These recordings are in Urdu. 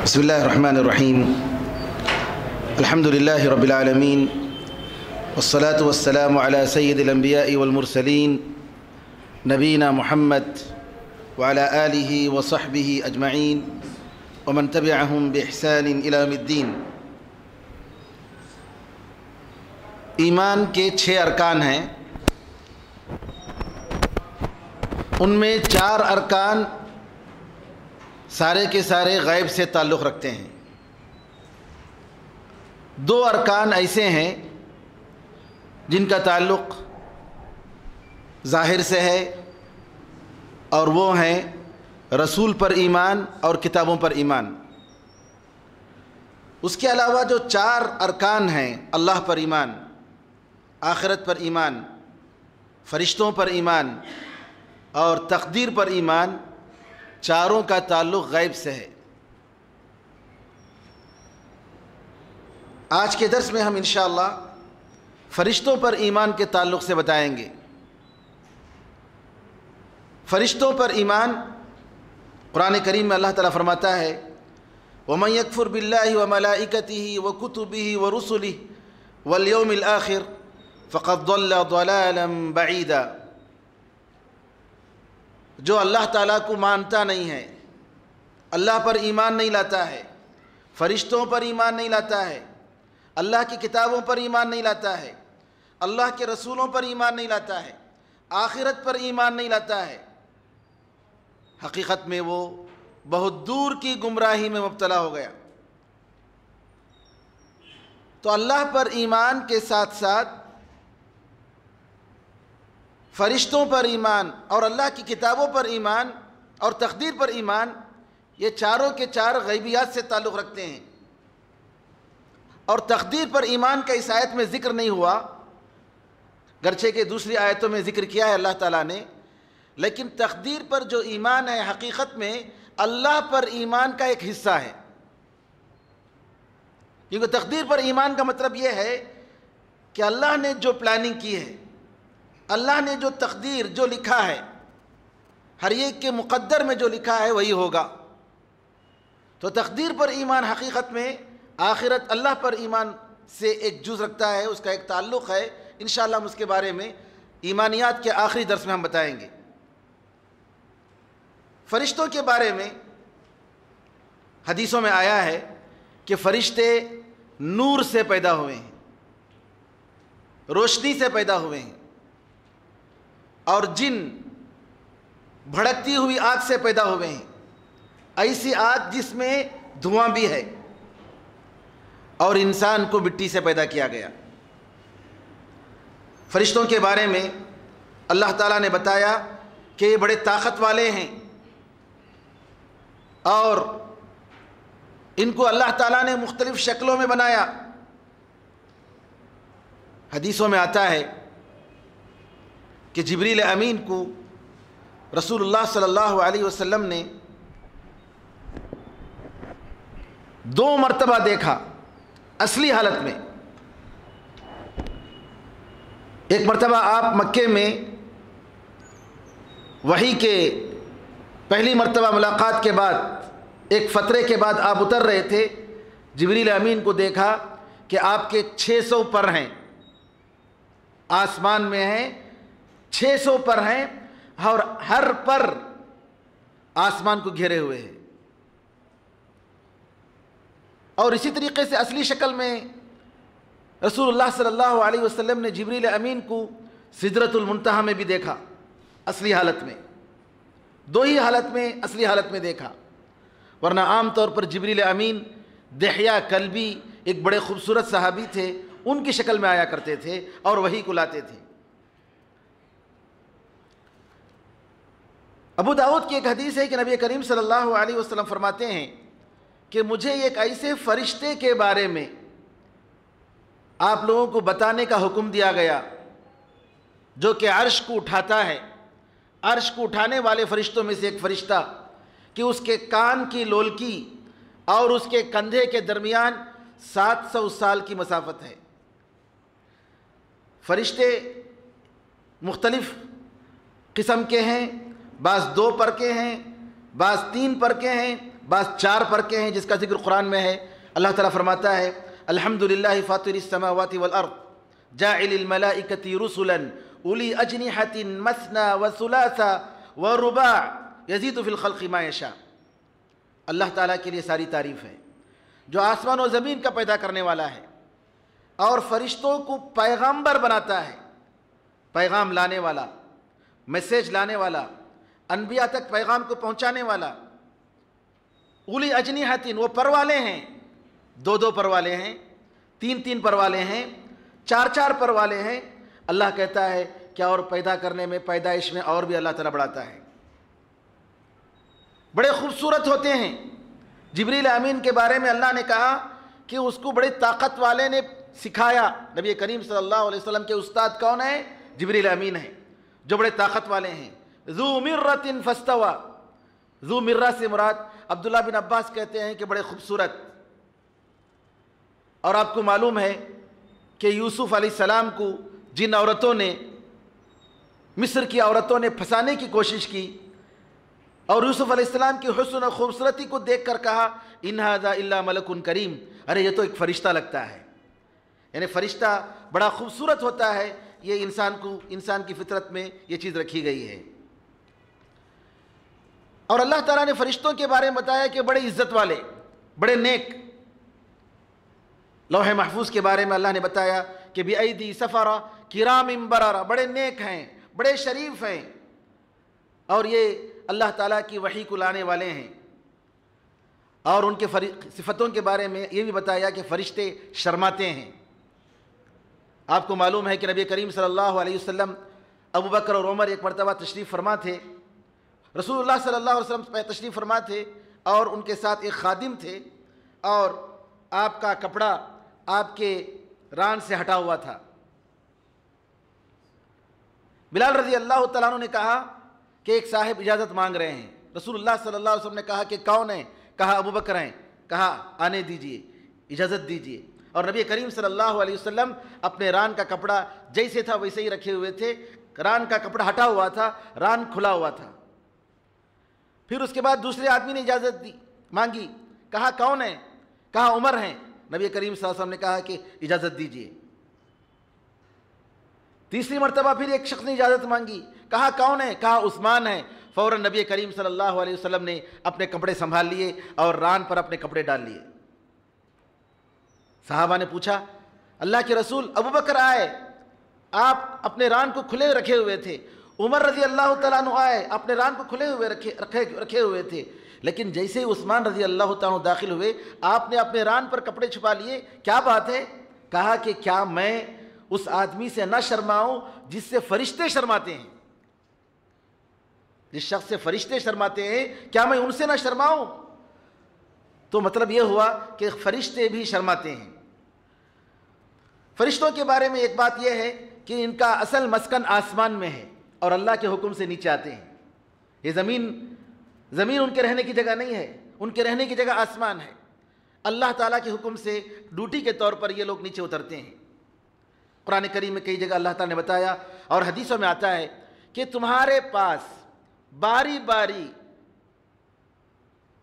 بسم الله الرحمن الرحيم الحمد لله رب العالمين والصلاة والسلام على سيد الأنبياء والمرسلين نبينا محمد وعلى آله وصحبه أجمعين ومن تبعهم بإحسان إلى يوم الدين۔ ایمان کے 6 ارکان ہیں، ان میں 4 ارکان سارے کے سارے غیب سے تعلق رکھتے ہیں، 2 ارکان ایسے ہیں جن کا تعلق ظاہر سے ہے، اور وہ ہیں رسول پر ایمان اور کتابوں پر ایمان۔ اس کے علاوہ جو 4 ارکان ہیں، اللہ پر ایمان، آخرت پر ایمان، فرشتوں پر ایمان اور تقدیر پر ایمان، چاروں کا تعلق غیب سے ہے۔ آج کے درس میں ہم انشاءاللہ فرشتوں پر ایمان کے تعلق سے بتائیں گے۔ فرشتوں پر ایمان، قرآن کریم میں اللہ تعالیٰ فرماتا ہے وَمَن يَكْفُرْ بِاللَّهِ وَمَلَائِكَتِهِ وَكُتُبِهِ وَرُسُلِهِ وَالْيَوْمِ الْآخِرِ فَقَدْ ضَلَّ ضَلَالًا بَعِيدًا۔ جو اللہ تعالیٰ کو مانتا نہیں ہے، اللہ پر ایمان نہیں لاتا ہے، فرشتوں پر ایمان نہیں لاتا ہے، اللہ کی کتابوں پر ایمان نہیں لاتا ہے، اللہ کے رسولوں پر ایمان نہیں لاتا ہے، آخرت پر ایمان نہیں لاتا ہے، حقیقت میں وہ بہت دور کی گمراہی میں مبتلا ہو گیا۔ تو اللہ پر ایمان کے ساتھ ساتھ فرشتوں پر ایمان اور اللہ کی کتابوں پر ایمان اور تقدیر پر ایمان، یہ چاروں کے 4 غیبیات سے تعلق رکھتے ہیں۔ اور تقدیر پر ایمان کا اس آیت میں ذکر نہیں ہوا، گرچہ کہ دوسری آیتوں میں ذکر کیا ہے اللہ تعالیٰ نے، لیکن تقدیر پر جو ایمان ہے حقیقت میں اللہ پر ایمان کا ایک حصہ ہے۔ کیونکہ تقدیر پر ایمان کا مطلب یہ ہے کہ اللہ نے جو پلاننگ کی ہے، اللہ نے جو تقدیر جو لکھا ہے، ہر ایک کے مقدر میں جو لکھا ہے وہی ہوگا۔ تو تقدیر پر ایمان حقیقت میں آخرت اللہ پر ایمان سے ایک جز رکھتا ہے، اس کا ایک تعلق ہے۔ انشاءاللہ ہم اس کے بارے میں ایمانیات کے آخری درس میں ہم بتائیں گے۔ فرشتوں کے بارے میں حدیثوں میں آیا ہے کہ فرشتے نور سے پیدا ہوئے ہیں، روشنی سے پیدا ہوئے ہیں، اور جن بھڑکتی ہوئی آگ سے پیدا ہوئے ہیں، ایسی آگ جس میں دھواں بھی ہے، اور انسان کو مٹی سے پیدا کیا گیا۔ فرشتوں کے بارے میں اللہ تعالیٰ نے بتایا کہ یہ بڑے طاقت والے ہیں، اور ان کو اللہ تعالیٰ نے مختلف شکلوں میں بنایا۔ حدیثوں میں آتا ہے کہ جبریل امین کو رسول اللہ صلی اللہ علیہ وسلم نے 2 مرتبہ دیکھا اصلی حالت میں۔ ایک مرتبہ آپ مکے میں وحی کے پہلی مرتبہ ملاقات کے بعد، ایک فترے کے بعد آپ اتر رہے تھے، جبریل امین کو دیکھا کہ آپ کے 600 پر ہیں، آسمان میں ہیں، 600 پر ہیں، اور ہر پر آسمان کو گھیرے ہوئے ہیں۔ اور اسی طریقے سے اصلی شکل میں رسول اللہ صلی اللہ علیہ وسلم نے جبریل امین کو سدرۃ المنتہا میں بھی دیکھا، اصلی حالت میں۔ 2 ہی حالت میں اصلی حالت میں دیکھا، ورنہ عام طور پر جبریل امین دحیہ کلبی ایک بڑے خوبصورت صحابی تھے، ان کی شکل میں آیا کرتے تھے اور وحی کو لاتے تھے۔ ابو داؤد کی ایک حدیث ہے کہ نبی کریم صلی اللہ علیہ وسلم فرماتے ہیں کہ مجھے ایک ایسے فرشتے کے بارے میں آپ لوگوں کو بتانے کا حکم دیا گیا جو کہ عرش کو اٹھاتا ہے، عرش کو اٹھانے والے فرشتوں میں سے ایک فرشتہ، کہ اس کے کان کی لولکی اور اس کے کندھے کے درمیان 700 سال کی مسافت ہے۔ فرشتے مختلف قسم کے ہیں، بعض 2 پر کے ہیں، بعض 3 پر کے ہیں، بعض 4 پڑھ کے ہیں جس کا ذکر قرآن میں ہے۔ اللہ تعالیٰ فرماتا ہے الحمدللہ فاطر السماوات والارض جاعل الملائکۃ رسلا اولی اجنحۃ مثنی وثلاث ورباع یزید فی الخلق ما یشاء۔ اللہ تعالیٰ کے لیے ساری تعریف ہے جو آسمان و زمین کا پیدا کرنے والا ہے اور فرشتوں کو پیغامبر بناتا ہے، پیغام لانے والا، میسیج لانے والا، انبیاء تک پیغام کو پہنچانے والا۔ اولی اجنحۃ، وہ پر والے ہیں، 2 پر والے ہیں، 3 پر والے ہیں، 4 پر والے ہیں۔ اللہ کہتا ہے کہ اور پیدا کرنے میں، پیدائش میں اور بھی اللہ تعالیٰ بڑھاتا ہے۔ بڑے خوبصورت ہوتے ہیں۔ جبریل امین کے بارے میں اللہ نے کہا کہ اس کو بڑے طاقت والے نے سکھایا۔ نبی کریم صلی اللہ علیہ وسلم کے استاد کون ہیں؟ جبریل امین ہیں، جو بڑے طاقت والے ہیں۔ ذو مرۃ فاستوى، ذو مرہ سے مراد عبداللہ بن عباس کہتے ہیں کہ بڑے خوبصورت۔ اور آپ کو معلوم ہے کہ یوسف علیہ السلام کو جن عورتوں نے، مصر کی عورتوں نے پھنسانے کی کوشش کی اور یوسف علیہ السلام کی حسن و خوبصورتی کو دیکھ کر کہا ان ھذا الا ملک کریم، ارے یہ تو ایک فرشتہ لگتا ہے۔ یعنی فرشتہ بڑا خوبصورت ہوتا ہے، یہ انسان کی فطرت میں یہ چیز رکھی گئی ہے۔ اور اللہ تعالیٰ نے فرشتوں کے بارے میں بتایا کہ بڑے عزت والے، بڑے نیک۔ لوح محفوظ کے بارے میں اللہ نے بتایا کہ بِأَيْدِي سَفَرَةٍ كِرَامٍ بَرَرَةٍ، بڑے نیک ہیں، بڑے شریف ہیں، اور یہ اللہ تعالیٰ کی وحی کو لانے والے ہیں۔ اور ان کے صفتوں کے بارے میں یہ بھی بتایا کہ فرشتے شرماتے ہیں۔ آپ کو معلوم ہے کہ نبی کریم صلی اللہ علیہ وسلم، ابو بکر اور عمر ایک مرتبہ تشریف فرما تھے، رسول اللہ صلی اللہ علیہ وسلم تشریف فرما تھے، اور ان کے ساتھ ایک خادم تھے، اور آپ کا کپڑا آپ کے ران سے ہٹا ہوا تھا۔ بلال رضی اللہ تعالیٰ عنہ نے کہا کہ ایک صاحب اجازت مانگ رہے ہیں۔ رسول اللہ صلی اللہ علیہ وسلم نے کہا کہ کون ہیں؟ کہا ابو بکر ہیں۔ کہا آنے دیجئے، اجازت دیجئے۔ اور نبی کریم صلی اللہ علیہ وسلم اپنے ران کا کپڑا جیسے تھا ویسے ہی رکھے ہوئے تھے، ران کا کپڑا ہٹا ہوا تھا، ران کھلا ہوا تھا۔ پھر اس کے بعد دوسرے آدمی نے اجازت مانگی، کہا کون ہے؟ کہا عمر ہیں۔ نبی کریم صلی اللہ علیہ وسلم نے کہا کہ اجازت دیجئے۔ تیسری مرتبہ پھر ایک شخص نے اجازت مانگی، کہا کون ہے؟ کہا عثمان ہے۔ فوراً نبی کریم صلی اللہ علیہ وسلم نے اپنے کپڑے سنبھال لیے اور ران پر اپنے کپڑے ڈال لیے۔ صحابہ نے پوچھا اللہ کے رسول، ابو بکر آئے، آپ اپنے ران کو کھلے رکھے ہوئے تھے، عمر رضی اللہ تعالیٰ عنہ آئے، اپنے ران کو کھلے ہوئے رکھے ہوئے تھے، لیکن جیسے ہی عثمان رضی اللہ تعالیٰ عنہ داخل ہوئے آپ نے اپنے ران پر کپڑے چھپا لیے، کیا بات ہے؟ کہا کہ کیا میں اس آدمی سے نہ شرماؤں جس سے فرشتے شرماتے ہیں؟ جس شخص سے فرشتے شرماتے ہیں کیا میں ان سے نہ شرماؤں؟ تو مطلب یہ ہوا کہ فرشتے بھی شرماتے ہیں۔ فرشتوں کے بارے میں ایک بات یہ ہے کہ ان کا اصل مسکن آسمان میں ہے اور اللہ کے حکم سے نیچے آتے ہیں۔ یہ زمین ان کے رہنے کی جگہ نہیں ہے، ان کے رہنے کی جگہ آسمان ہے۔ اللہ تعالیٰ کے حکم سے ڈیوٹی کے طور پر یہ لوگ نیچے اترتے ہیں۔ قرآن کریم میں کئی جگہ اللہ تعالیٰ نے بتایا اور حدیثوں میں آتا ہے کہ تمہارے پاس باری باری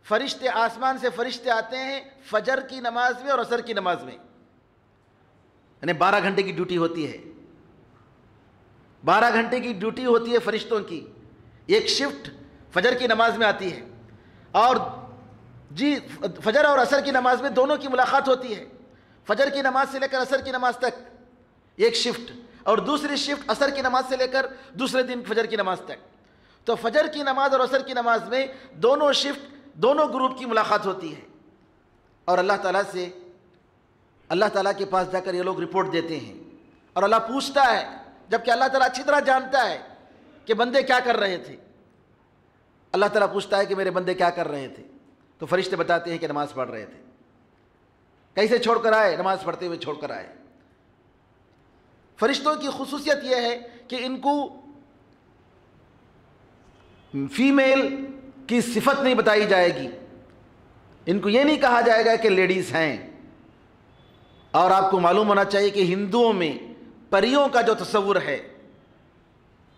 فرشتے، آسمان سے فرشتے آتے ہیں فجر کی نماز میں اور عصر کی نماز میں، یعنی 12 گھنٹے کی ڈیوٹی ہوتی ہے، 12 گھنٹے کی ڈیوٹی ہوتی ہے فرشتوں کی۔ ایک شفٹ فجر کی نماز میں آتی ہے، اور فجر اور عصر کی نماز میں دونوں کی ملاقات ہوتی ہے۔ فجر کی نماز سے لے کر عصر کی نماز تک ایک شفٹ، اور دوسری شفٹ عصر کی نماز سے لے کر دوسرے دن فجر کی نماز تک۔ تو فجر کی نماز اور عصر کی نماز میں دونوں شفٹ، دونوں گروپ کی ملاقات ہوتی ہے، اور اللہ تعالیٰ کے پاس جا کر یہ لوگ رپورٹ دیتے ہیں، اور اللہ پوچھتا ہے، جبکہ اللہ تعالیٰ اچھی طرح جانتا ہے کہ بندے کیا کر رہے تھے۔ اللہ تعالیٰ پوچھتا ہے کہ میرے بندے کیا کر رہے تھے، تو فرشتے بتاتے ہیں کہ نماز پڑھ رہے تھے۔ کیسے چھوڑ کر آئے؟ نماز پڑھتے ہوئے چھوڑ کر آئے۔ فرشتوں کی خصوصیت یہ ہے کہ ان کو فیمیل کی صفت نہیں بتائی جائے گی، ان کو یہ نہیں کہا جائے گا کہ لیڈیز ہیں۔ اور آپ کو معلوم ہونا چاہیے کہ ہندوؤں میں پریوں کا جو تصور ہے،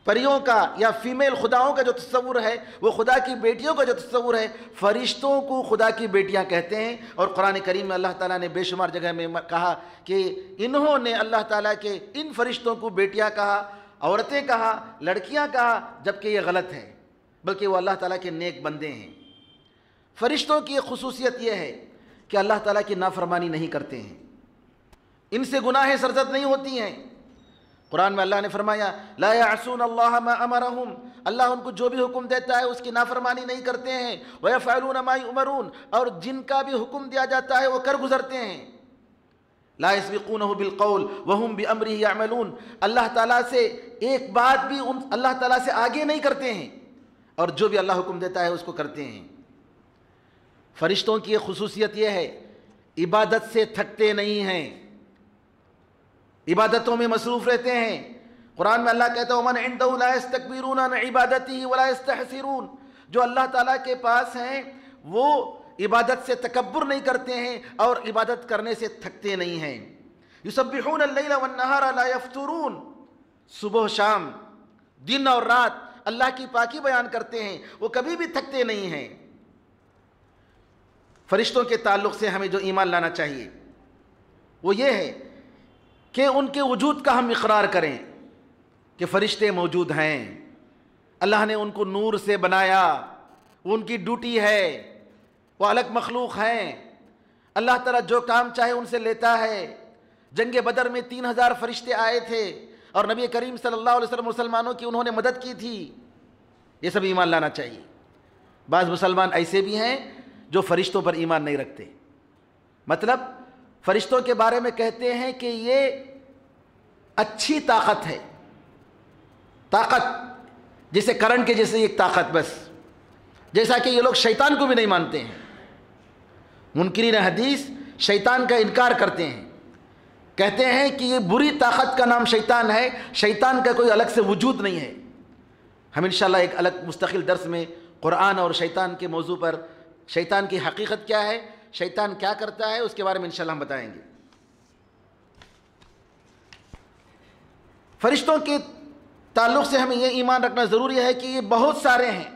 پریوں کا یا فیمیل خداؤں کا جو تصور ہے وہ خدا کی بیٹیوں کا جو تصور ہے، فرشتوں کو خدا کی بیٹیاں کہتے ہیں۔ اور قرآن کریم میں اللہ تعالیٰ نے بے شمار جگہ میں کہا کہ انہوں نے اللہ تعالیٰ کے ان فرشتوں کو بیٹیاں کہا، عورتیں کہا، لڑکیاں کہا، جبکہ یہ غلط ہے، بلکہ وہ اللہ تعالیٰ کے نیک بندے ہیں۔ فرشتوں کی ایک خصوصیت یہ ہے کہ اللہ تعالیٰ کی نافرمانی نہیں کرتے ہیں، ان سے گناہیں سرزد نہیں ہوتی ہیں۔ قرآن میں اللہ نے فرمایا لا یعصون اللہ ما امرہم، اللہ ان کو جو بھی حکم دیتا ہے اس کی نافرمانی نہیں کرتے ہیں۔ ویفعلون ما یؤمرون، اور جن کا بھی حکم دیا جاتا ہے وہ کر گزرتے ہیں۔ لا یسبقونہ بالقول وہم بامرہ یعملون، اللہ تعالیٰ سے ایک بات بھی اللہ تعالیٰ سے آگے نہیں کرتے ہیں، اور جو بھی اللہ حکم دیتا ہے اس کو کرتے ہیں۔ فرشتوں کی ایک خصوصیت یہ ہے، عبادت سے تھکتے نہیں ہیں، عبادتوں میں مصروف رہتے ہیں۔ قرآن میں اللہ کہتا ہے وَمَنْ عِنْدَهُ لَا يَسْتَكْبِرُونَ عَنْ عِبَادَتِهِ وَلَا يَسْتَحْسِرُونَ، جو اللہ تعالیٰ کے پاس ہیں وہ عبادت سے تکبر نہیں کرتے ہیں اور عبادت کرنے سے تھکتے نہیں ہیں۔ يُسَبِّحُونَ اللَّيْلَ وَالنَّهَارَ لَا يَفْتُرُونَ، صبح و شام، دن اور رات اللہ کی پاکی بیان کرتے ہیں، وہ کبھی بھی تھکتے نہیں ہیں۔ فرشتوں کے تعلق سے ہمیں جو ایمان لانا چاہیے وہ یہ ہے کہ ان کے وجود کا ہم اقرار کریں کہ فرشتے موجود ہیں، اللہ نے ان کو نور سے بنایا، وہ ان کی ڈیوٹی ہے، وہ الگ مخلوق ہیں، اللہ تعالیٰ جو کام چاہے ان سے لیتا ہے۔ جنگ بدر میں 3000 فرشتے آئے تھے اور نبی کریم صلی اللہ علیہ وسلم مسلمانوں کی انہوں نے مدد کی تھی، یہ سب ایمان لانا چاہیے۔ بعض مسلمان ایسے بھی ہیں جو فرشتوں پر ایمان نہیں رکھتے، مطلب فرشتوں کے بارے میں کہتے ہیں کہ یہ اچھی طاقت ہے، طاقت جیسے کرنٹ کے جیسے ایک طاقت، بس جیسا کہ یہ لوگ شیطان کو بھی نہیں مانتے ہیں۔ منکرین حدیث شیطان کا انکار کرتے ہیں، کہتے ہیں کہ یہ بری طاقت کا نام شیطان ہے، شیطان کا کوئی الگ سے وجود نہیں ہے۔ ہم انشاءاللہ ایک الگ مستقل درس میں قرآن اور شیطان کے موضوع پر، شیطان کی حقیقت کیا ہے، شیطان کیا کرتا ہے، اس کے بارے میں انشاءاللہ ہم بتائیں گے۔ فرشتوں کے تعلق سے ہمیں یہ ایمان رکھنا ضروری ہے کہ یہ بہت سارے ہیں،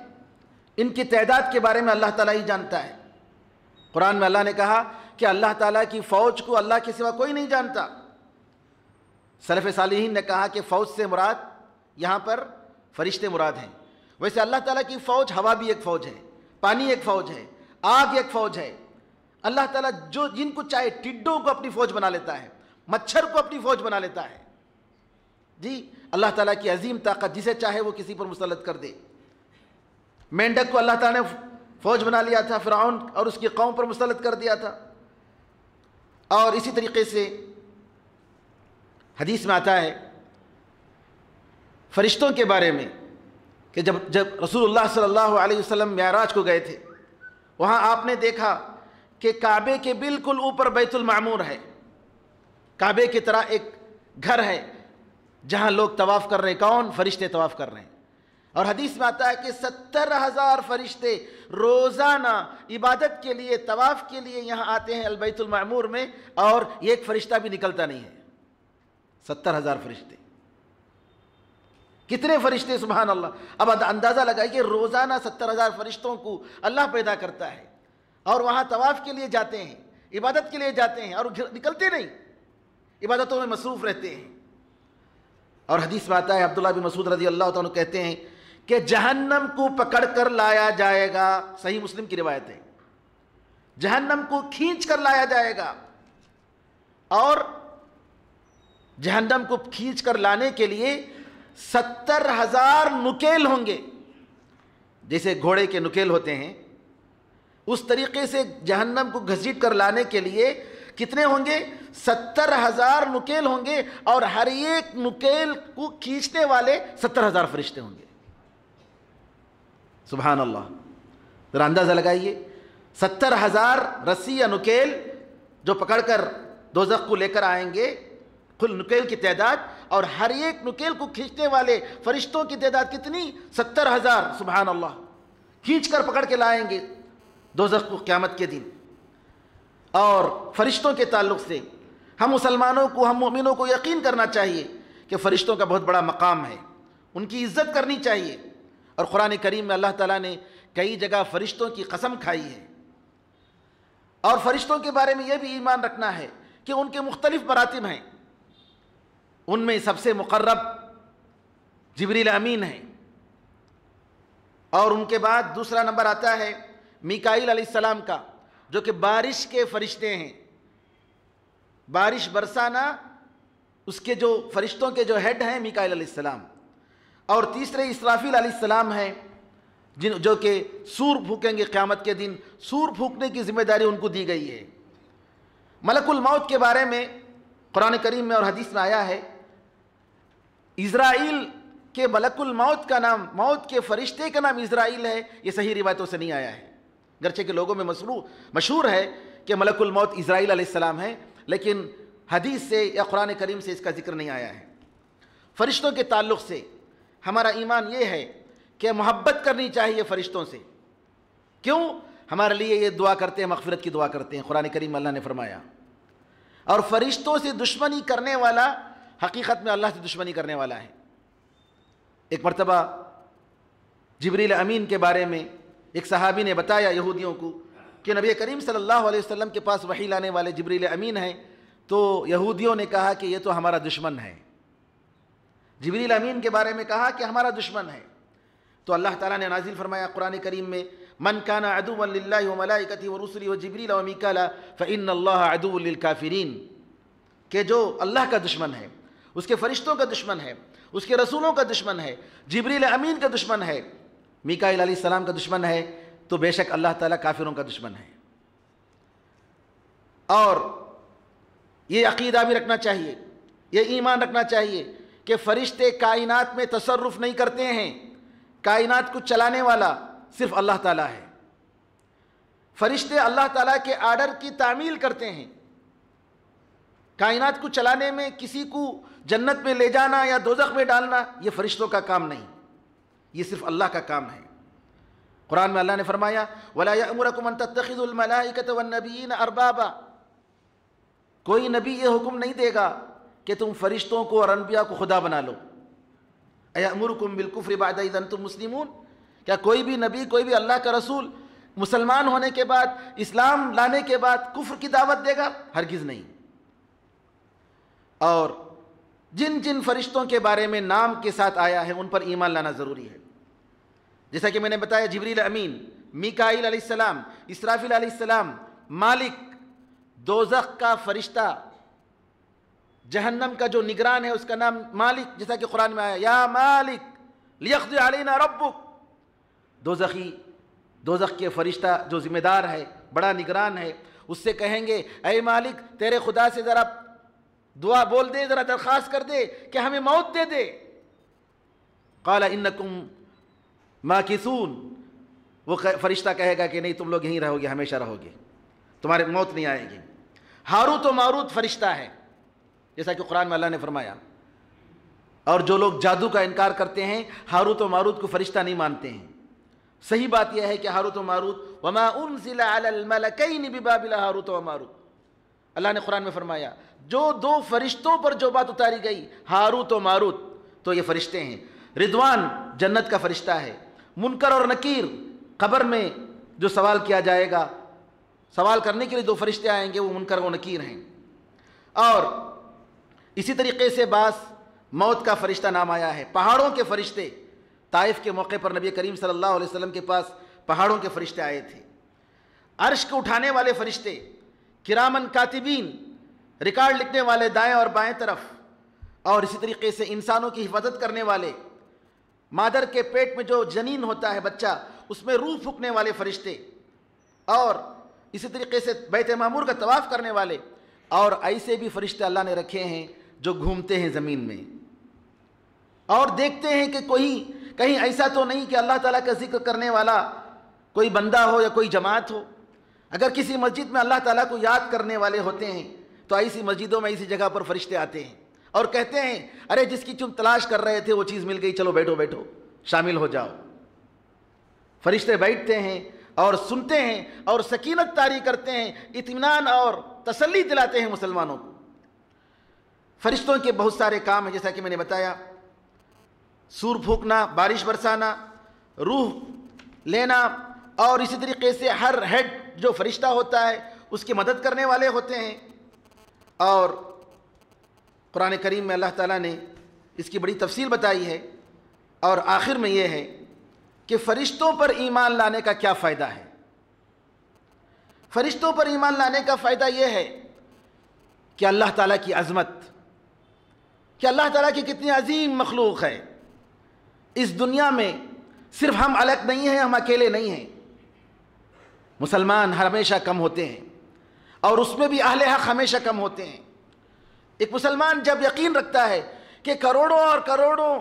ان کی تعداد کے بارے میں اللہ تعالیٰ ہی جانتا ہے۔ قرآن میں اللہ نے کہا کہ اللہ تعالیٰ کی فوج کو اللہ کے سوا کوئی نہیں جانتا۔ سلف صالحین نے کہا کہ فوج سے مراد یہاں پر فرشتے مراد ہیں۔ ویسے اللہ تعالیٰ کی فوج، ہوا بھی ایک فوج ہے، پانی ایک فوج ہے، آگ ایک فوج ہے۔ اللہ تعالیٰ جو جن کو چاہے ٹڈوں کو اپنی فوج بنا لیتا ہے، مچھر کو اپنی فوج بنا لیتا ہے۔ جی اللہ تعالیٰ کی عظیم طاقت، جسے چاہے وہ کسی پر مسلط کر دے۔ مینڈک کو اللہ تعالیٰ نے فوج بنا لیا تھا، فرعون اور اس کی قوم پر مسلط کر دیا تھا۔ اور اسی طریقے سے حدیث میں آتا ہے فرشتوں کے بارے میں کہ جب رسول اللہ صلی اللہ علیہ وسلم معراج کو گئے تھے، وہاں آپ نے دیکھا کہ کعبے کے بالکل اوپر بیت المعمور ہے، کعبے کی طرح ایک گھر ہے جہاں لوگ طواف کر رہے ہیں۔ کون؟ فرشتے طواف کر رہے ہیں۔ اور حدیث میں آتا ہے کہ 70,000 فرشتے روزانہ عبادت کے لیے، طواف کے لیے یہاں آتے ہیں البیت المعمور میں، اور ایک فرشتہ بھی نکلتا نہیں ہے۔ 70,000 فرشتے، کتنے فرشتے، سبحان اللہ۔ اب اندازہ لگائیے کہ روزانہ 70,000 فرشتوں کو اللہ پیدا کرتا ہے، اور وہاں طواف کے لیے جاتے ہیں، عبادت کے لیے جاتے ہیں، اور نکلتے نہیں، عبادتوں میں مصروف رہتے ہیں۔ اور حدیث میں آتا ہے عبداللہ بن مسعود رضی اللہ تعالیٰ کہتے ہیں کہ جہنم کو پکڑ کر لایا جائے گا، صحیح مسلم کی روایت ہے، جہنم کو کھینچ کر لایا جائے گا، اور جہنم کو کھینچ کر لانے کے لیے 70,000 نکیل ہوں گے، جیسے گھوڑے کے نکیل ہوتے ہیں، اس طریقے سے جہنم کو گھسیٹ کر لانے کے لیے کتنے ہوں گے؟ 70,000 نکیل ہوں گے، اور ہر ایک نکیل کو کھینچنے والے 70,000 فرشتے ہوں گے۔ سبحان اللہ، ذرا اندازہ لگائیے، 70,000 رسی یا نکیل جو پکڑ کر دوزخ کو لے کر آئیں گے، کل نکیل کی تعداد، اور ہر ایک نکیل کو کھینچنے والے فرشتوں کی تعداد کتنی؟ 70,000۔ سبحان اللہ، کھینچ کر پکڑ کے لائیں گے دوزخ کو قیامت کے دن۔ اور فرشتوں کے تعلق سے ہم مسلمانوں کو، ہم مومنوں کو یقین کرنا چاہیے کہ فرشتوں کا بہت بڑا مقام ہے، ان کی عزت کرنی چاہیے۔ اور قرآن کریم میں اللہ تعالیٰ نے کئی جگہ فرشتوں کی قسم کھائی ہے۔ اور فرشتوں کے بارے میں یہ بھی ایمان رکھنا ہے کہ ان کے مختلف مراتب ہیں، ان میں سب سے مقرب جبریل امین ہیں، اور ان کے بعد دوسرا نمبر آتا ہے میکائیل علیہ السلام کا، جو کہ بارش کے فرشتے ہیں، بارش برسانا اس کے جو فرشتوں کے جو ہیڈ ہیں میکائیل علیہ السلام۔ اور تیسرے اسرافیل علیہ السلام ہیں، جو کہ سور پھونکیں گے قیامت کے دن، سور پھونکنے کی ذمہ داری ان کو دی گئی ہے۔ ملک الموت کے بارے میں قرآن کریم میں اور حدیث میں آیا ہے، اسرائیل کے ملک الموت کا نام، موت کے فرشتے کا نام اسرائیل ہے، یہ صحیح روایتوں سے نہیں آیا ہے، گرچہ کہ لوگوں میں مشہور ہے کہ ملک الموت اسرائیل علیہ السلام ہے، لیکن حدیث سے یا قرآن کریم سے اس کا ذکر نہیں آیا ہے۔ فرشتوں کے تعلق سے ہمارا ایمان یہ ہے کہ محبت کرنی چاہیے فرشتوں سے۔ کیوں؟ ہمارے لیے یہ دعا کرتے ہیں، مغفرت کی دعا کرتے ہیں، قرآن کریم میں اللہ نے فرمایا۔ اور فرشتوں سے دشمنی کرنے والا حقیقت میں اللہ سے دشمنی کرنے والا ہے۔ ایک مرتبہ جبریل امین کے بارے میں ایک صحابی نے بتایا یہودیوں کو کہ نبی کریم صلی اللہ علیہ وسلم کے پاس وحی لانے والے جبریل امین ہیں، تو یہودیوں نے کہا کہ یہ تو ہمارا دشمن ہے۔ جبریل امین کے بارے میں کہا کہ ہمارا دشمن ہے، تو اللہ تعالیٰ نے نازل فرمایا قرآن کریم میں، من کان عدوا للہ وملائکتہ ورسلہ وجبریل ومیکال فإن اللہ عدو للکافرین، کہ جو اللہ کا دشمن ہے، اس کے فرشتوں کا دشمن ہے، اس کے رسولوں کا دشمن ہے، جبریل امین کا دشمن ہے، میکائیل علیہ السلام کا دشمن ہے، تو بے شک اللہ تعالیٰ کافروں کا دشمن ہے۔ اور یہ عقیدہ بھی رکھنا چاہیے، یہ ایمان رکھنا چاہیے کہ فرشتے کائنات میں تصرف نہیں کرتے ہیں، کائنات کو چلانے والا صرف اللہ تعالیٰ ہے۔ فرشتے اللہ تعالیٰ کے آرڈر کی تعمیل کرتے ہیں، کائنات کو چلانے میں کسی کو جنت میں لے جانا یا دوزخ میں ڈالنا یہ فرشتوں کا کام نہیں، یہ صرف اللہ کا کام ہے۔ قرآن میں اللہ نے فرمایا وَلَا يَأْمُرَكُمْ أَن تَتَّخِذُوا الْمَلَائِكَةَ وَالنَّبِيِّينَ أَرْبَابًا، کوئی نبی یہ حکم نہیں دے گا کہ تم فرشتوں کو اور انبیاء کو خدا بنا لو۔ أَيَأْمُرُكُمْ بِالْكُفْرِ بَعْدَ إِذْ أَنْتُمْ مُسْلِمُونَ، کیا کوئی بھی نبی، کوئی بھی اللہ کا رسول مسلمان ہونے کے بعد، اسلام لانے کے بعد کفر کی دعوت دے گا؟ ہرگز نہیں۔ اور جن جن فرشتوں کے بارے میں نام کے ساتھ آیا ہے ان پر ایمان لانا ضروری ہے، جیسا کہ میں نے بتایا جبریل امین، میکائیل علیہ السلام، اسرافیل علیہ السلام، مالک دوزخ کا فرشتہ، جہنم کا جو نگران ہے اس کا نام مالک، جیسا کہ قرآن میں آیا یا مالک لیقضی علینا ربک، دوزخ کے فرشتہ جو ذمہ دار ہے، بڑا نگران ہے، اس سے کہیں گے اے مالک تیرے خدا سے ذرا دعا بول دے، ذرا درخواست کر دے کہ ہمیں موت دے دے۔ قال انکم ماکثون، وہ فرشتہ کہے گا کہ نہیں تم لوگ یہیں رہو گے، ہمیشہ رہو گے، تمہارے موت نہیں آئے گی۔ ہاروت و ماروت فرشتہ ہے، جیسا کہ قرآن میں اللہ نے فرمایا۔ اور جو لوگ جادو کا انکار کرتے ہیں ہاروت و ماروت کو فرشتہ نہیں مانتے ہیں۔ صحیح بات یہ ہے کہ ہاروت و ماروت وما انزل علی الملکین ببابل ہاروت و ماروت، اللہ نے قرآن میں فرمایا جو دو فرشتوں پر جو بات اتاری گئی ہاروت و ماروت، تو یہ فرشتے ہیں۔ رضوان جنت کا فرشتہ ہے، منکر اور نکیر قبر میں جو سوال کیا جائے گا، سوال کرنے کے لیے دو فرشتے آئیں گے، وہ منکر و نکیر ہیں۔ اور اسی طریقے سے بعض موت کا فرشتہ نام آیا ہے، پہاڑوں کے فرشتے، طائف کے موقع پر نبی کریم صلی اللہ علیہ وسلم کے پاس پہاڑوں کے فرشتے آئے تھے۔ عرش کو اٹھانے والے فرشتے، کرامن کاتبین، ریکارڈ لکھنے والے دائیں اور بائیں طرف، اور اسی طریقے سے انسانوں کی حفاظت کرنے والے، مادر کے پیٹ میں جو جنین ہوتا ہے بچہ، اس میں روح پھونکنے والے فرشتے، اور اسی طریقے سے بیت معمور کا طواف کرنے والے، اور ایسے بھی فرشتے اللہ نے رکھے ہیں جو گھومتے ہیں زمین میں اور دیکھتے ہیں کہ کہیں ایسا تو نہیں کہ اللہ تعالیٰ کا ذکر کرنے والا کوئی بندہ ہو یا کوئی جماعت ہو۔ اگر کسی مسجد میں اللہ تعالیٰ کو یاد کرنے والے ہوتے ہیں تو ایسی مسجدوں میں ایسی جگہ پر فرشتے آتے ہیں اور کہتے ہیں ارے جس کی تم تلاش کر رہے تھے وہ چیز مل گئی، چلو بیٹھو بیٹھو شامل ہو جاؤ۔ فرشتے بیٹھتے ہیں اور سنتے ہیں اور سکینت طاری کرتے ہیں، اطمینان اور تسلی دلاتے ہیں مسلمانوں کو۔ فرشتوں کے بہت سارے کام ہیں، جیسا کہ میں نے بتایا سور پھونکنا، بارش برسانا، روح لینا، اور اسی طریقے سے ہر ہیڈ جو فرشتہ ہوتا ہے اس کی مدد کرنے والے ہوتے ہیں۔ اور قرآن کریم میں اللہ تعالیٰ نے اس کی بڑی تفصیل بتائی ہے، اور آخر میں یہ ہے کہ فرشتوں پر ایمان لانے کا کیا فائدہ ہے۔ فرشتوں پر ایمان لانے کا فائدہ یہ ہے کہ اللہ تعالیٰ کی عظمت، کہ اللہ تعالیٰ کی کتنی عظیم مخلوق ہے۔ اس دنیا میں صرف ہم الگ نہیں ہیں، ہم اکیلے نہیں ہیں۔ مسلمان ہمیشہ کم ہوتے ہیں، اور اس میں بھی اہل حق ہمیشہ کم ہوتے ہیں۔ ایک مسلمان جب یقین رکھتا ہے کہ کروڑوں اور کروڑوں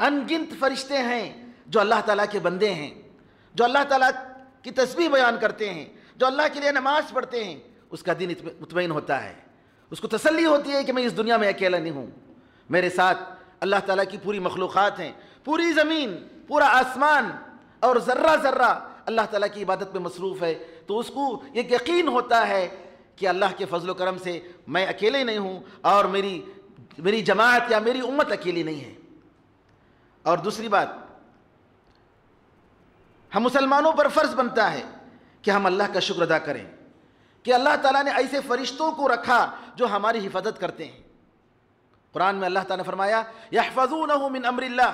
ان گنت فرشتے ہیں جو اللہ تعالیٰ کے بندے ہیں، جو اللہ تعالیٰ کی تسبیح بیان کرتے ہیں، جو اللہ کے لیے نماز پڑھتے ہیں، اس کا دل مطمئن ہوتا ہے، اس کو تسلی ہوتی ہے کہ میں اس دنیا میں اکیلا نہیں ہوں، میرے ساتھ اللہ تعالیٰ کی پوری مخلوقات ہیں، پوری زمین، پورا آسمان اور ذرہ ذرہ اللہ تعالیٰ کی عبادت میں مصروف ہے۔ تو اس کو یہ یقین ہوتا ہے کہ اللہ کے فضل و کرم سے میں اکیلے نہیں ہوں، اور میری جماعت یا میری امت اکیلی نہیں ہے۔ اور دوسری بات، ہم مسلمانوں پر فرض بنتا ہے کہ ہم اللہ کا شکر ادا کریں کہ اللہ تعالیٰ نے ایسے فرشتوں کو رکھا جو ہماری حفاظت کرتے ہیں۔ قرآن میں اللہ تعالیٰ نے فرمایا یحفظونہ من امر اللہ،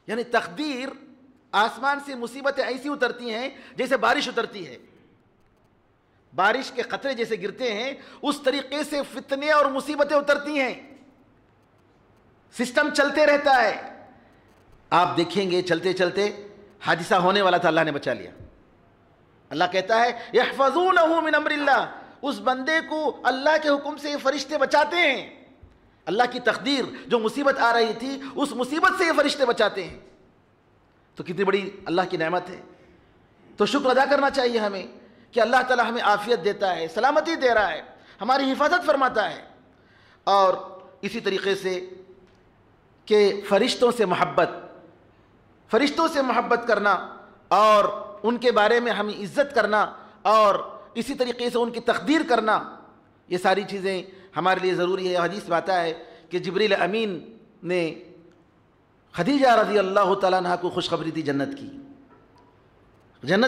یعنی تقدیر، آسمان سے مصیبتیں ایسی اترتی ہیں جیسے بارش اترتی ہے، بارش کے قطرے جیسے گرتے ہیں اس طریقے سے فتنے اور مصیبتیں اترتی ہیں، سسٹم چلتے رہتا ہے۔ آپ دیکھیں گے چلتے چلتے حادثہ ہونے والا تھا، اللہ نے بچا لیا۔ اللہ کہتا ہے یحفظونہ من امر اللہ، اس بندے کو اللہ کے حکم سے یہ فرشتے بچاتے ہیں۔ اللہ کی تقدیر، جو مصیبت آ رہی تھی اس مصیبت سے یہ فرشتے بچاتے ہیں۔ تو کتنی بڑی اللہ کی نعمت ہے۔ تو شکر ادا کرنا چاہیے ہمیں کہ اللہ تعالیٰ ہمیں عافیت دیتا ہے، سلامتی دے رہا ہے، ہماری حفاظت فرماتا ہے۔ اور اسی طریقے سے کہ فرشتوں سے محبت کرنا اور ان کے بارے میں ہمیں عزت کرنا، اور اسی طریقے سے ان کی تقدیر کرنا، یہ ساری چیزیں ہمارے لیے ضروری ہے۔ حدیث میں آتا ہے کہ جبریل امین نے خدیجہ رضی اللہ تعالیٰ عنہ کو خوشخبری دی، جنت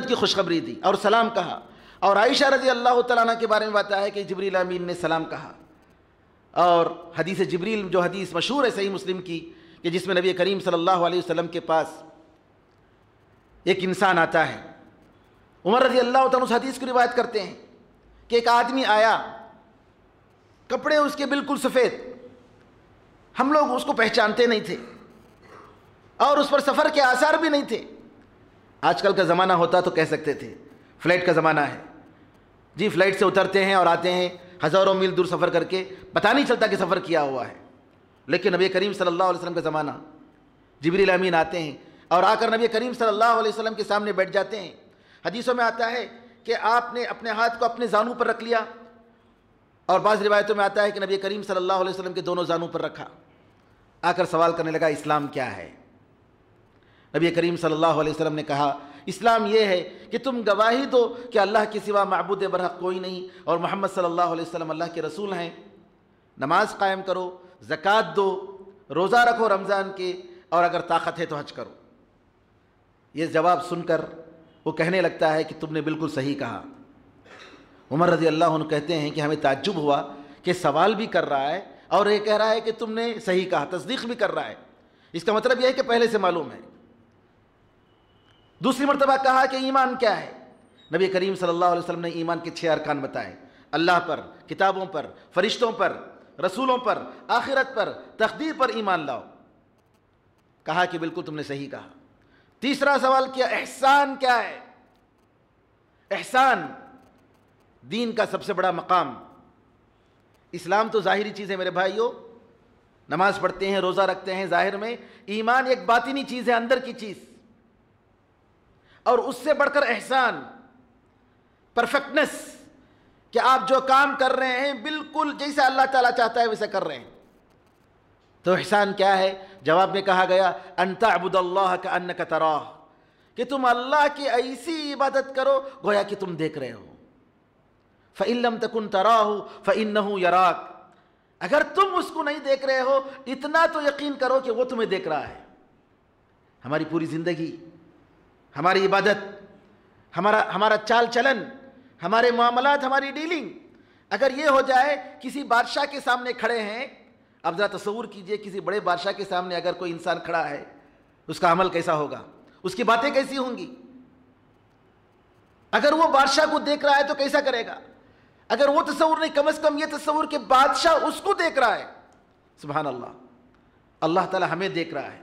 کی خوشخبری دی اور سلام کہا۔ اور عائشہ رضی اللہ تعالیٰ عنہ کے بارے میں بتایا ہے کہ جبریل امین نے سلام کہا۔ اور حدیث جبریل، جو حدیث مشہور ہے صحیح مسلم کی، کہ جس میں نبی کریم صلی اللہ علیہ وسلم کے پاس ایک انسان آتا ہے، عمر رضی اللہ تعالیٰ اس حدیث کی روایت کرتے ہیں کہ ایک آدمی آیا، کپڑے اس کے بالکل سفید، ہم لوگ اس کو پہچانتے نہیں تھے، اور اس پر سفر کے آثار بھی نہیں تھے۔ آج کل کا زمانہ ہوتا تو کہہ سکتے تھے، فلائٹ کا زمانہ ہے جی، فلائٹ سے اترتے ہیں اور آتے ہیں ہزاروں میل دور سفر کر کے، پتہ نہیں چلتا کہ سفر کیا ہوا ہے۔ لیکن نبی کریم صلی اللہ علیہ وسلم کا زمانہ، جبریل امین آتے ہیں اور آ کر نبی کریم صلی اللہ علیہ وسلم کے سامنے بیٹھ جاتے ہیں۔ حدیثوں میں آتا ہے کہ آپ نے اپنے ہاتھ کو اپنے زانوں پر رکھ لیا، اور بعض روایتوں میں آتا ہے کہ نبی کریم صلی اللہ علیہ وسلم کے دونوں زانوں پر رکھا، آ کر سوال کرنے لگا اسلام کیا ہے۔ نبی کریم صلی اللہ علیہ وسلم نے کہا اسلام یہ ہے کہ تم گواہی دو کہ اللہ کے سوا معبود برحق کوئی نہیں، اور محمد صلی اللہ علیہ وسلم اللہ کے رسول ہیں، نماز قائم کرو، زکوٰۃ دو، روزہ رکھو رمضان کے، اور اگر طاقت ہے تو حج کرو۔ یہ جواب سن کر وہ کہنے لگتا ہے کہ تم نے بالکل صحیح کہا۔ عمر رضی اللہ عنہ کہتے ہیں کہ ہمیں تعجب ہوا کہ سوال بھی کر رہا ہے اور یہ کہہ رہا ہے کہ تم نے صحیح کہا، تصدیق بھی کر رہا ہے۔ اس کا مطلب یہ ہے کہ پہلے سے معلوم ہے۔ دوسری مرتبہ کہا کہ ایمان کیا ہے؟ نبی کریم صلی اللہ علیہ وسلم نے ایمان کے 6 ارکان بتائے، اللہ پر، کتابوں پر، فرشتوں پر، رسولوں پر، آخرت پر، تقدیر پر ایمان لاؤ۔ کہا کہ بالکل تم نے صحیح کہا۔ تیسرا سوال کیا، احسان کیا ہے؟ احسان دین کا سب سے بڑا مقام۔ اسلام تو ظاہری چیز ہے میرے بھائیوں، نماز پڑھتے ہیں، روزہ رکھتے ہیں ظاہر میں، ایمان ایک باطنی چیز ہے، اندر کی چیز، اور اس سے بڑھ کر احسان، پرفیکٹنس، کہ آپ جو کام کر رہے ہیں بالکل جیسا اللہ تعالیٰ چاہتا ہے ویسا کر رہے ہیں۔ تو احسان کیا ہے؟ جواب میں کہا گیا ان تعبد اللہ کأنک تراہ، کہ تم اللہ کی ایسی عبادت کرو گویا کہ تم دیکھ رہے ہو۔ فإن لم تکن تراہ فإنہ یراک، اگر تم اس کو نہیں دیکھ رہے ہو اتنا تو یقین کرو کہ وہ تمہیں دیکھ رہا ہے۔ ہماری پوری زندگی، ہماری عبادت، ہمارا چال چلن، ہمارے معاملات، ہماری ڈیلنگ اگر یہ ہو جائے کسی بادشاہ کے سامنے کھڑے ہیں، اب ذرا تصور کیجئے کسی بڑے بادشاہ کے سامنے اگر کوئی انسان کھڑا ہے، اس کا عمل کیسا ہوگا، اس کی باتیں کیسی ہوں گی؟ اگر وہ بادشاہ کو دیکھ رہا ہے تو کیسا کرے گا؟ اگر وہ تصور نہیں، کم از کم یہ تصور کہ بادشاہ اس کو دیکھ رہا ہے۔ سبحان اللہ، اللہ تعالی ہمیں دیکھ رہا ہے۔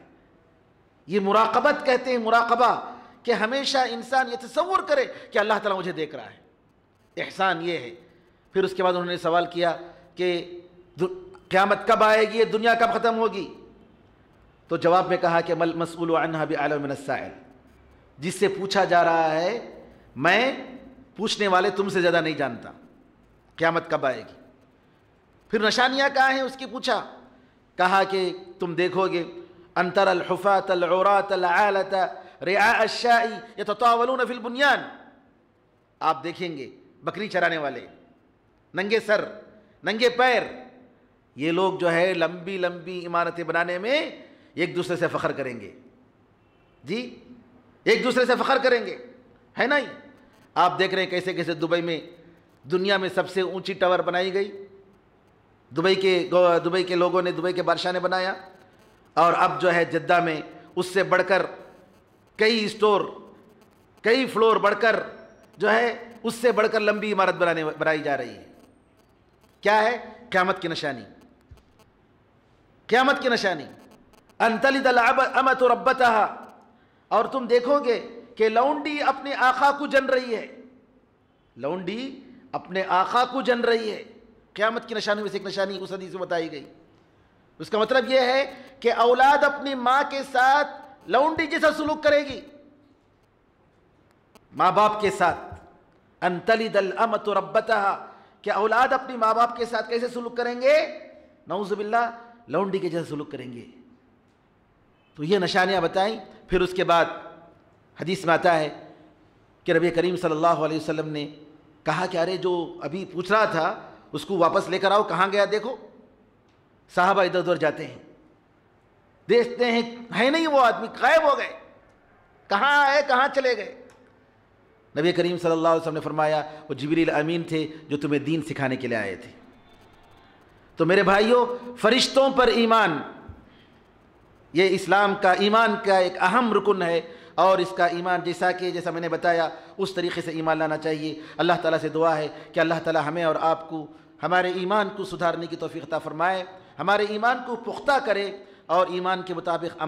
یہ مراقبت کہتے ہیں، مراقبہ، کہ ہمیشہ انسان یہ تصور کرے کہ اللہ تعالیٰ مجھے دیکھ رہا ہے۔ احسان یہ ہے۔ پھر اس کے بعد انہوں نے سوال کیا کہ قیامت کب آئے گی، یہ دنیا کب ختم ہوگی؟ تو جواب میں کہا کہ مل مسئول عنہا بعلم من السائل، جس سے پوچھا جا رہا ہے میں پوچھنے والے تم سے زیادہ نہیں جانتا قیامت کب آئے گی۔ پھر نشانیاں کہاں ہیں اس کی پوچھا، کہا کہ تم دیکھو گے ان تری الحفاة العراة العالة رعاء الشاء يتطاولون في البنيان، آپ دیکھیں گے بکری چرانے والے ننگے سر ننگے پیر، یہ لوگ جو ہے لمبی لمبی عمارتیں بنانے میں ایک دوسرے سے فخر کریں گے، جی ایک دوسرے سے فخر کریں گے، ہے نا؟ آپ دیکھ رہے ہیں کیسے کیسے دبئی میں دنیا میں سب سے اونچی ٹاور بنائی گئی، دبئی کے لوگوں نے، دبئی کے بادشاہ نے بنایا، اور اب جو ہے جدہ میں اس سے بڑھ کر کئی اسٹور، کئی فلور بڑھ کر جو ہے اس سے بڑھ کر لمبی عمارت بنائی جا رہی ہے۔ کیا ہے؟ قیامت کی نشانی، قیامت کی نشانی۔ ان تلد الامۃ ربتها، اور تم دیکھو گے کہ لونڈی اپنے آقا کو جن رہی ہے، لونڈی اپنے آقا کو جن رہی ہے۔ قیامت کی نشانی میں سے ایک نشانی اس حدیث میں بتائی گئی۔ اس کا مطلب یہ ہے کہ اولاد اپنی ماں کے ساتھ لونڈی جیسا سلوک کرے گی، ماں باپ کے ساتھ۔ ان تلد الامۃ ربتها، کہ اولاد اپنی ماں باپ کے ساتھ کیسے سلوک کریں گے؟ نعوذ باللہ، لونڈی کے جیسا سلوک کریں گے۔ تو یہ نشانیاں بتائیں۔ پھر اس کے بعد حدیث میں آتا ہے کہ نبی کریم صلی اللہ علیہ وسلم نے کہا کہ ارے جو ابھی پوچھ رہا تھا اس کو واپس لے کر آؤ، کہاں گیا دیکھو۔ صحابہ ادھر ادھر جاتے ہیں، دیکھتے ہیں ہے نہیں، وہ آدمی غائب ہو گئے، کہاں آئے کہاں چلے گئے؟ نبی کریم صلی اللہ علیہ وسلم نے فرمایا وہ جبریل امین تھے جو تمہیں دین سکھانے کے لیے آئے تھے۔ تو میرے بھائیوں، فرشتوں پر ایمان یہ اسلام کا ایمان کا ایک اہم رکن ہے، اور اس کا ایمان جیسا میں نے بتایا اس طریقے سے ایمان لانا چاہیے۔ اللہ تعالیٰ سے دعا ہے کہ اللہ تعالیٰ ہمیں اور آپ کو ہمارے ایمان کو سدھارنے کی توفیق عطا فرمائے، ہمارے ایمان کو پختہ کرے، اور ایمان کے مطابق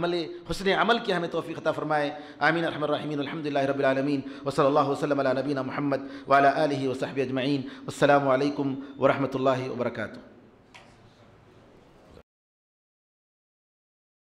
حسن عمل کی ہمیں توفیق عطا فرمائے۔ آمین ارحم الراحمین، الحمدللہ رب العالمین، وصلی اللہ وسلم علی نبینا محمد وعلی آلہ وصحبہ اجمعین۔ السلام علیکم ورحمۃ اللہ وبرکاتہ۔